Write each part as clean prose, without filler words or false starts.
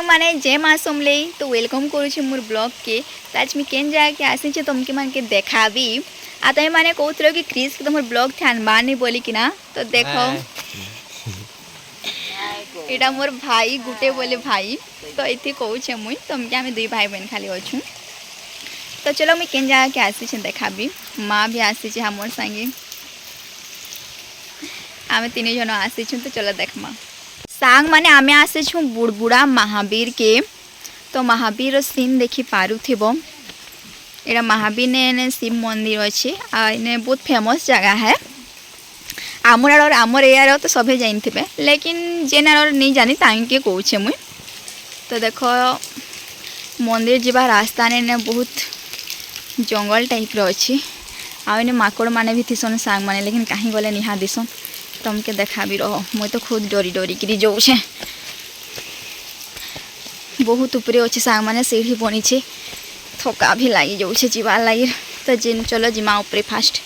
माने जय माँ समले तो वेलकम करुचे मोर ब्लॉग के। तो आज मैं केन जाके आसी तुमके मन के देखाबी आ तुम मैंने कहूल कि क्रिस के तुम ब्लॉग थे आनबानी बोली कि ना। तो देखो यहाँ मोर भाई गुटे बोले भाई तो ये कहूचे मुई तुमके आम दुई भाई बहन खाली अच्छू। तो चलो मुझे केन जाके आसी देखाबी। माँ भी आसी मोर संगे आम तीन जन आसी। तो चलो देखमा सांग माने आमे आसे छु बुड़बुड़ा महावीर के। तो महावीर सीन देखी पारुथिबो। एटा महावीर ने शिव मंदिर अच्छे आने बहुत फेमस जगह है। आमर एरिया तो सभे जान थे लेकिन जेन नहीं जानी ताके कौचे मुई। तो देखो मंदिर जीवा रास्ता ने बहुत जंगल टाइप रो अच्छी आने माकड़ माने भी थीसन सांग माने लेकिन कहीं गले निहा दिसन तुमके देखा भी रहो। मुई तो खुद डरी डरी कि जाऊे बहुत उपरे अच्छे सांग माने सीढ़ी बनी थका भी लगी जाऊे जीवार लगी। तो जिन चलो जिमा उपरे फास्ट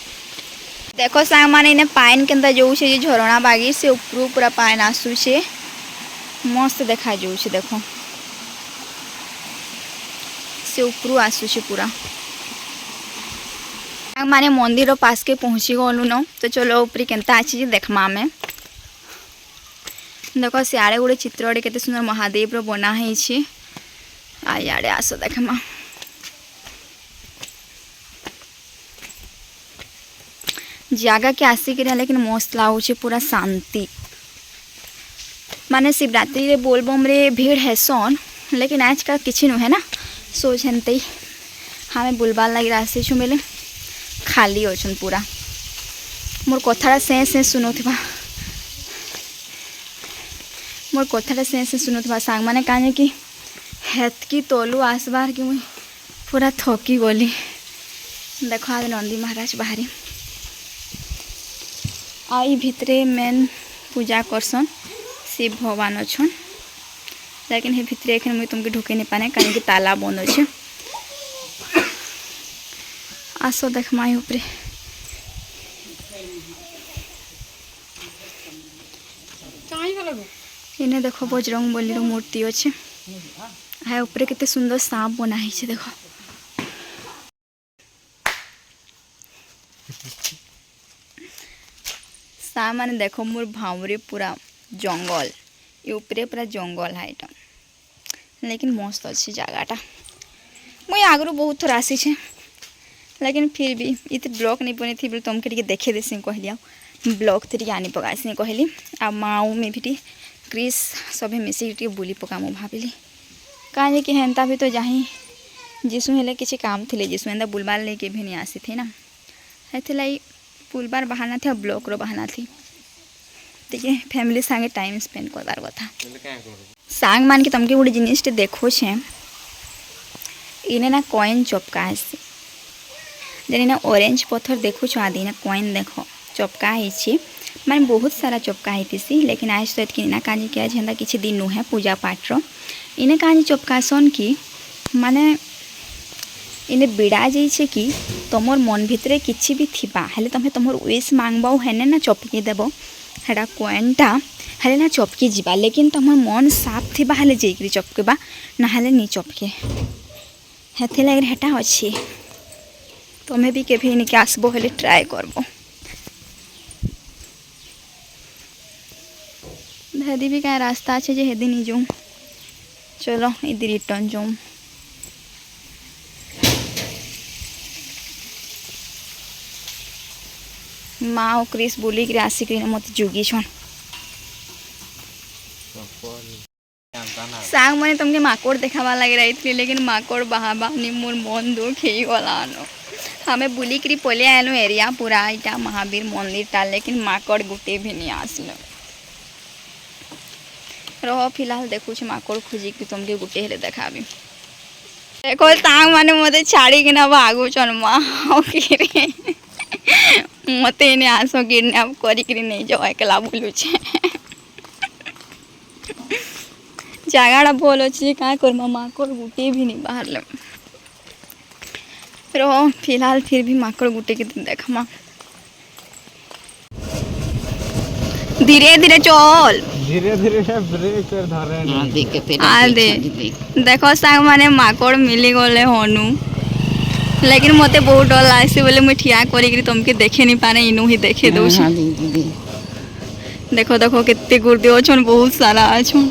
देखो सांग माने इन्हें पाइन के जाऊे झरणा बागी से उपरू पूरा पाइन आसूचे मस्त देखा जाऊे। देखो से उपरू आसूचे पूरा माने मंदिर पास के पहुँची गलु न। तो चलो ऊपर केनता अच्छी देखमा आमे देखो सियाड़े गोटे चित्र केते सुंदर महादेव रो बना है आड़े आस देखमा। जगह के आसिक लेकिन मस्त लगुच पूरा शांति माने शिवरात्रि रे बोलबम रे भीड़ है सन लेकिन आजकल किसी नुहे ना सोचते हमें बुलबार लगी आसी छु बेले खाली अच्छन पूरा मोर कथा से शुणुवा मोर कथा से शुणुवा सांग मैंने कहे कि हेतकी तलु आसबार कि मुई पूरा थकी गली। देखो आज नंदी महाराज बाहरी आई भितरे मेन पूजा करसन शिव भगवान अच्छन लेकिन हे भितरे एखन मुई तुमके ढुके नहीं पाने कहीं ताला बंद अच्छे। आसो देख माई ऊपरे इन्हें देखो बजरंग बली मूर्ति अच्छे है ऊपरे कितने सुंदर सांप बना है। देखो सांप माने देखो मोर भावरे पूरा जंगल ये ऊपरे पूरा जंगल है एटा लेकिन मस्त अच्छी जगहटा मुई आगु बहुत थोर आसी छे लेकिन फिर भी इतने ब्लॉग नहीं बनी थी बोले तुमके टे देखे देसी कहली ब्लॉग थे आनी पकासी कहली आ माऊ में भी क्रिस सभी मिसिक बुली पका मु भाविली कहीं कि हेन्ता भी तो जाही जीसु हेले किसी काम थे जीसु एंता बुलबार लेके भी नहीं आसी थी ना है बुलबार बहाना थी और ब्लॉग रो बहाना थी ठीक है फैमिली संगे टाइम स्पेंड करवार कथा सांग मान के तुमके गोटे जिनिस देखो छे इने ना कॉइन चपका आसी जेने ना ऑरेंज पत्थर देखो आदि ना कॉइन देखो चपका है माने बहुत सारा चपका है लेकिन आज तो इतनी ना काजी क्या झेंदा किसी दिन नुहे पूजा पाठ रो इन्हें काजी चपकासन कि माने इन्हें बिड़ा जाइए कि तुमर मन भितर किसी भी थिबा हेले तुम तुम विश मांगबो हेने ना चपकी देव हेटा कॉइनटा हेले ना चपकी जीवा लेकिन तुम मन साफ थिबा हेले जाइए चपकेबा ना हेले नहीं चपके हेथि लगे हेटा अच्छी तुम्हें भी केभी निके आसबो हेले ट्राए करबो हेदी भी क्या रास्ता अच्छे जे हेदी नहीं जाऊँ। चलो इधर रिटर्न जाऊँ माँ और क्रिस बोली कि आसिक मत जुगी छन सांग मैंने तुमके माकड़ देखावा लगे रही थी लेकिन माकड़ बहाबानी मोर मन दुख ही गलानो हमें बुली करी पले आलू एरिया पूरा इटा महावीर मंदिर टा लेकिन माकड़ गुटे भी नहीं आसलो रहो फिलहाल देखो माकड़ खोजी कि तुमके गुटे हेले देखाबी। देखो सांग माने मते छाड़ी कि ना भागु चन माँ मत इन्हें आस किडनैप करी नहीं जाओ एकला बोलू जगह भल अच्छे क्या कर माकड़ गुटे भी नहीं बाहर ले रहो फिलहाल फिर भी माकड़ गुटे के देखमा धीरे धीरे चल धीरे धीरे ब्रेक धरे हाँ देख के आ दे देखो सांग माने माकड़ मिली गले हनु लेकिन मते बहुत डर लागसी बोले मुई ठिया करी तुमके देखे नहीं पाने इनु ही देखे दो हाँ दीदी देखो देखो कितने गुर्दे अछन बहुत सारा अछन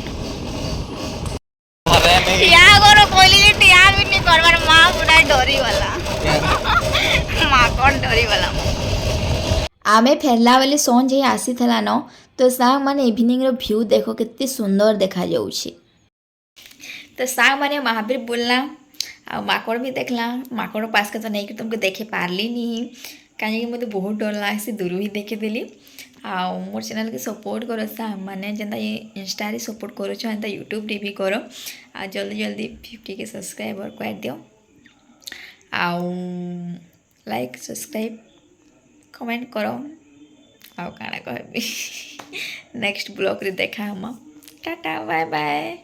ठिया करो कोली जे ठिया भी नहीं करबार मां पूरा डरी वाला माकड़ डरी वाला आमे फेरला वाले सॉन्ग जे आसी थला न तो सांग माने इवनिंग रो व्यू देखो कितनी सुंदर देखा जाउछी तो सांग माने महावीर बोलना आ माकड़ भी देखला माकड़ पास के तो नहीं कि तुमको देखे पारली नहीं कहीं मुझे बहुत डर लागसी दूर ही देखे देली आ मोर चैनल के सपोर्ट करो सांग माने जेंता ये इंस्टा रे सपोर्ट करो छ एंता यूट्यूब रे भी करो आ जल्दी जल्दी 50 के सब्सक्राइबर कर दियो आ लाइक सब्सक्राइब कमेंट करो आ काना कहबी नेक्स्ट ब्लॉग रे देखा हम टाटा बाय बाय।